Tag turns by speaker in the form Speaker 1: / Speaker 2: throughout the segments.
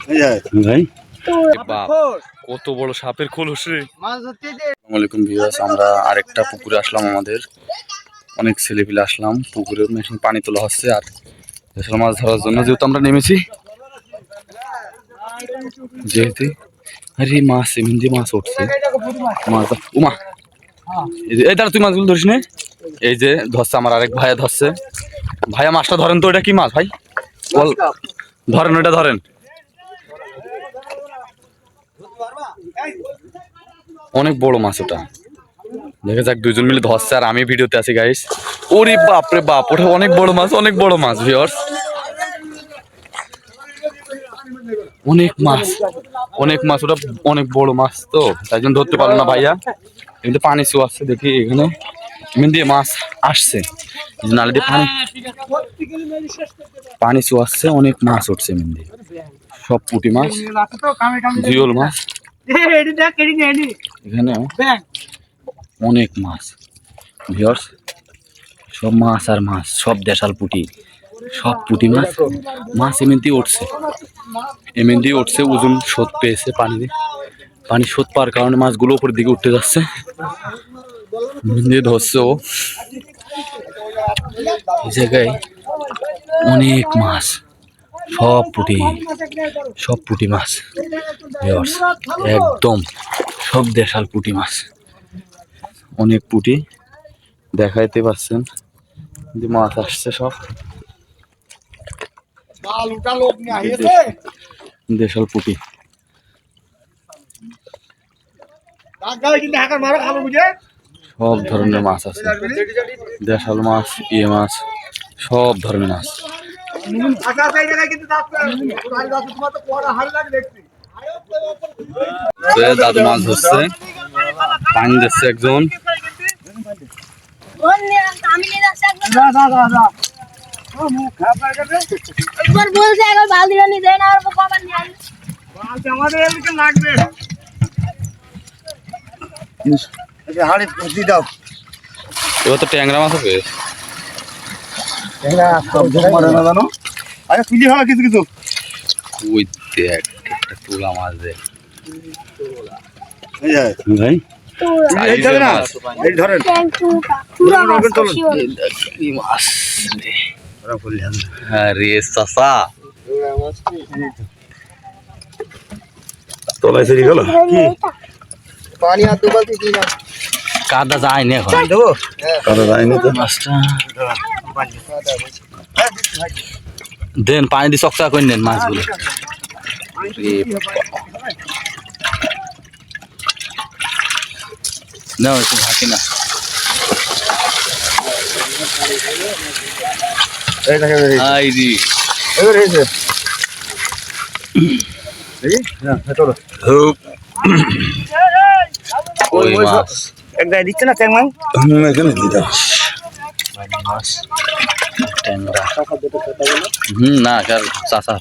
Speaker 1: ভাই
Speaker 2: কত বড় সাপের খোলস রে।
Speaker 1: আসসালামাইকুম ভিউয়ার্স, আমরা আরেকটা পুকুরে আসলাম। আমাদের অনেক ছেলেপিলে আসলাম পুকুরে, এখন পানি তোলা হচ্ছে আর দেশাল মাছ ধরার জন্য, যেহেতু আমরা নেমেছি। যেহেতু আরে মাছ এমনি মাছ উঠছে, মাছ উমা এই দাঁড়া, তুই মাছগুলো ধরিস নে। এই যে ধরছে আমার আরেক ভাইয়া ধরছে। ভাইয়া মাছটা ধরেন তো, এটা কি মাছ ভাই? বল, ধরেন ওটা ধরেন। অনেক বড় মাছ ওটা, দেখা যাক দুইজন মিলে ধরছে আর আমি ভিডিওতে আছি গাইস। ওরে বাপ রে বাপ, ওটা অনেক বড় মাছ, অনেক বড় মাছ ভিউয়ার্স, অনেক মাছ, অনেক মাছ, ওটা অনেক বড় মাছ, তো তাই জন্য ধরতে পারলো না ভাইয়া। কিন্তু পানি শো আসছে, দেখি এখানে এমনি দিয়ে মাছ আসছে, নালে দিয়ে পানি শো আসছে, অনেক মাছ উঠছে এমনি দিয়ে, সব পুঁটি মাছ, জিওল মাছ, এখানে অনেক মাছ ভিউয়ার্স, সব মাছ আর মাছ, সব দেশাল পুঁটি, সব পুঁটি মাছ। মাছ এমনি উঠছে, এমনি উঠছে, ওজন স্রোত পেয়েছে, পানি স্রোত পাওয়ার কারণে মাছগুলো উপরের দিকে উঠতে যাচ্ছে, দিয়ে ধরছে ও। এই জায়গায় অনেক মাছ, সব পুঁটি মাছ ভিউয়ার্স, একদম সব দেশাল পুঁটি মাছ, অনেক পুঁটি দেখাইতে পাচ্ছেন যে মাছ আসছে, সব দেশাল পুঁটি, সব ধরনের মাছ আছে, দেশাল মাছ, ইয়ে মাছ, সব ধরনের মাছ। দাদু মাছ ধরছে, পানি দিচ্ছে একজন, এবার তো ট্যাংরা মাছ হবে, কিছু ওই দেখ একটা তুলা মাছ দেখ ভাই, কাদা যায়নি এখন, কাদা যায়নি তো মাছটা দেন, পানি দিয়ে চকচকা করে নেন মাছগুলো। না একটু ঢাকি না, দিচ্ছে না ট্যাংরা, না চাষা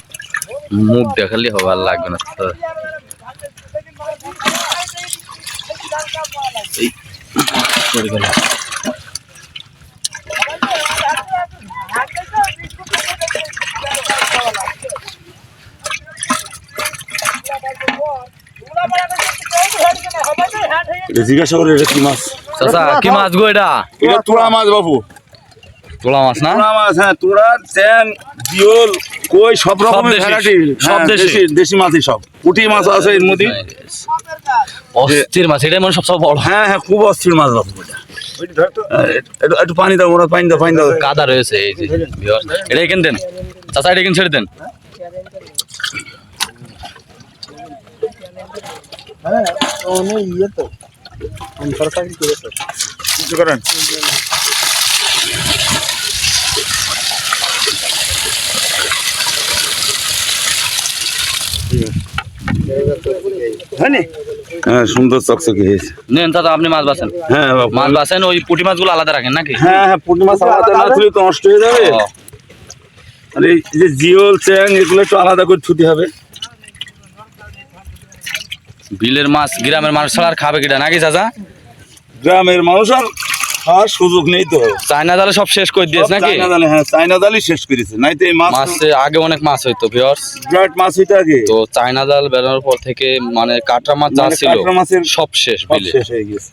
Speaker 1: মুখ দেখালে হবে, আর লাগবে না। জিজ্ঞাসা করে এটা কি মাছ? চাচা কি মাছ গো? এটা তোড়া মাছ বাবু, তোড়া মাছ না? তোড়া মাছ, হ্যাঁ, তোড়া, চ্যাং, জিওল, কই, সব রকমের ভ্যারাইটি, সব দেশি মাছই, সব পুঁটি মাছ আছে এর মধ্যে। অস্থির মাছ, এটাই মানে সবচেয়ে বড়। হ্যাঁ হ্যাঁ, খুব অস্থির মাছ বাবু এটা। একটু পানি দাও, ওরা পানি দাও, কাদা রয়েছে এই যে, এটা এখানে দেন চাচা, এটা এখানে ছেড়ে দেন। কিছু করেন হ্যাঁ, সুন্দর চকচকে হয়েছে। নেন দাদা, আপনি মাছ বাছেন। হ্যাঁ, মাছ বাছেন, ওই পুঁটি মাছগুলো আলাদা রাখেন নাকি? হ্যাঁ হ্যাঁ, পুঁটি মাছ আলাদা না তুলে তো নষ্ট হয়ে যাবে, আর এই যে জিওল, চ্যাং, এগুলো একটু আলাদা করে ছুটি হবে। বিলের মাছ গ্রামের মানুষ ছাড়া আর খাবে কিনা নাকি চাচা? গ্রামের মানুষ আর খাওয়ার সুযোগ নেই তো।
Speaker 2: চায়না জালে সব শেষ করে দিয়েছে নাকি?
Speaker 1: চায়না জালে, হ্যাঁ চায়না জালই শেষ করেছে, নাই তো এই মাছ
Speaker 2: মাছে আগে অনেক মাছ হইতো ভিউয়ার্স,
Speaker 1: বিরাট মাছ হইতো আগে।
Speaker 2: তো চায়না জাল বেরোনোর পর থেকে মানে কাঁকড়া মাছ যা
Speaker 1: মানে
Speaker 2: ছিল
Speaker 1: কাঁকড়া মাছের
Speaker 2: সব শেষ
Speaker 1: সব
Speaker 2: বিলে।
Speaker 1: শেষ হয়ে গেছে।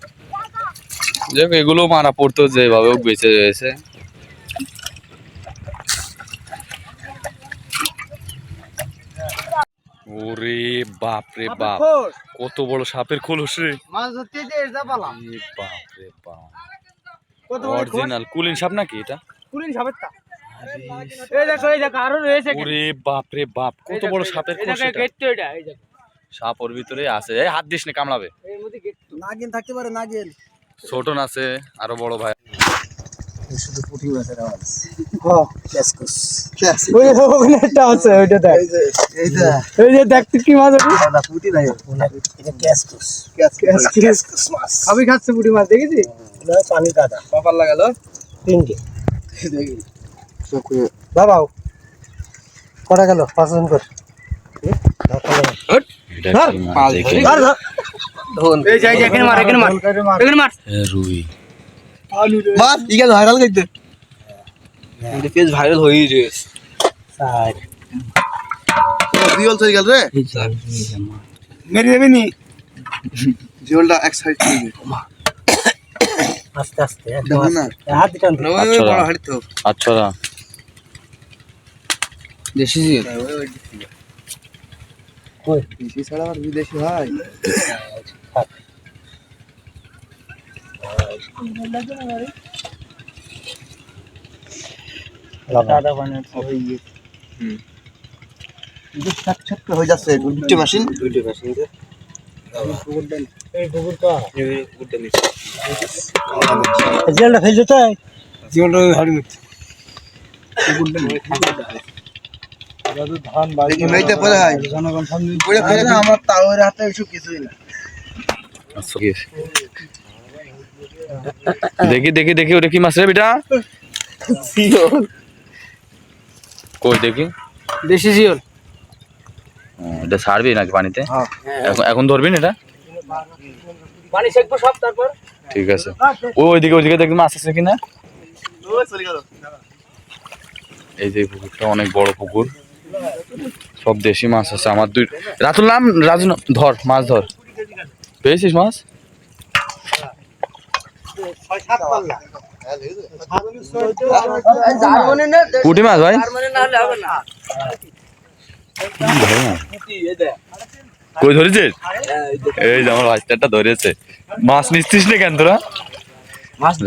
Speaker 2: যাক এগুলো মারা পড়তো যেভাবে হোক বেঁচে রয়েছে। ওরে বাপ রে বাপ, কত বড় সাপের খোলস রে!
Speaker 3: মাছ ধরতে যে এটা পালাম।
Speaker 2: এ বাপ রে বাপ,
Speaker 3: কত বড় খোল?
Speaker 2: অরিজিনাল কুলিন সাপ নাকি এটা?
Speaker 3: পুরিন সাপেরটা। এই দেখো আরো রয়েছে।
Speaker 2: ওরে বাপ রে বাপ, কত বড় সাপের
Speaker 3: এই
Speaker 2: খোলস
Speaker 3: দেখো
Speaker 2: এটা!
Speaker 3: গেট তো এটা, এই দেখো।
Speaker 2: সাপ ওর ভিতরে আছে, এই হাত দিস না কামড়াবে।
Speaker 3: এর মধ্যে গেট তো। নাগিন থাকতে পারে নাগিন।
Speaker 2: ছোটন আছে আরো বড় ভাই।
Speaker 3: শুধু পুঁটি মাছের আওয়াজ। হ্যাঁ, ক্যাসকুস। ওই ওখানে একটা আছে, ওইটা দেখ। এই যে দেখ তুই কি মাছ ওটা? না পুঁটি নাই, এটা ক্যাসকুস। ক্যাসকুস মাছ। আমি খাচ্ছে পুঁটি মাছ দেখেছি? না পানি কাদা। কপাল লাগালো? তিনটে। দেখি। বাবাও। কটা গেল? 5 জন কর।
Speaker 2: এটা কি মাছ দেখি?
Speaker 3: এই যাই এখানে মার, এখানে মার। এখানে মার।
Speaker 2: রুই।
Speaker 3: মার, ই গেল ভাইরাল করতে। এটা পেজ ভাইরাল হয়ে গেছে। স্যার।
Speaker 4: জিওল চলে গেল রে
Speaker 3: মেরে দেবে নি?
Speaker 4: জিওলটা এক সাইড থেকে
Speaker 3: আস্তে আস্তে একদম হাত দিটা
Speaker 2: আচ্ছা
Speaker 4: বড় হাড়ি তো
Speaker 2: আচ্ছা
Speaker 3: দেশি জিও কই
Speaker 4: দেশি ছাড়া আর বিদেশি হয়
Speaker 3: দাদা বানায় ওই
Speaker 4: কিন্তু ছাক ছাক হয়ে যাচ্ছে দুটো মেশিন
Speaker 3: এই গুগল কা জিয়ালটা ফেলছো তাই জিয়ালটা হাড়ি মিট দাদু ধান বাড়ি
Speaker 4: দেখি মেইতে পড়ে হয়
Speaker 3: জনগণ সামনে
Speaker 4: পড়ে ফেলে না আমার তাওয়ের হাতে এসব কিছুই না
Speaker 2: দেখি দেখি দেখি ওটা কি মাছ রে বেটা? কই দেখি।
Speaker 3: দেশি জিওল
Speaker 2: এটা ছাড়বি নাকি পানিতে?
Speaker 3: হ্যাঁ
Speaker 2: এখন ধরবি না এটা?
Speaker 3: পানি শেখবো সব তারপর
Speaker 2: ঠিক আছে। ওইদিকে ওইদিকে দেখবি মাছ আছে কিনা।
Speaker 4: চলে গেল
Speaker 2: এই যে পুকুরটা অনেক বড় পুকুর, সব দেশি মাছ আছে। আমার দুই রাতুল নাম রাজু, ধর মাছ ধর। পেয়েছিস মাছ? পুঁটি মাছ ভাই? কই ধরেছিস? এই যে আমার বাচ্চাটা ধরেছে। মাছ নিচ্ছিস না কেন তোরা?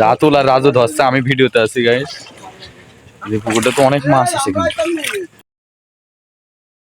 Speaker 2: রাতুল আর রাজু ধরছে, আমি ভিডিওতে আছি গাইস। যে পুকুরটা তো অনেক মাছ আছে কিন্তু।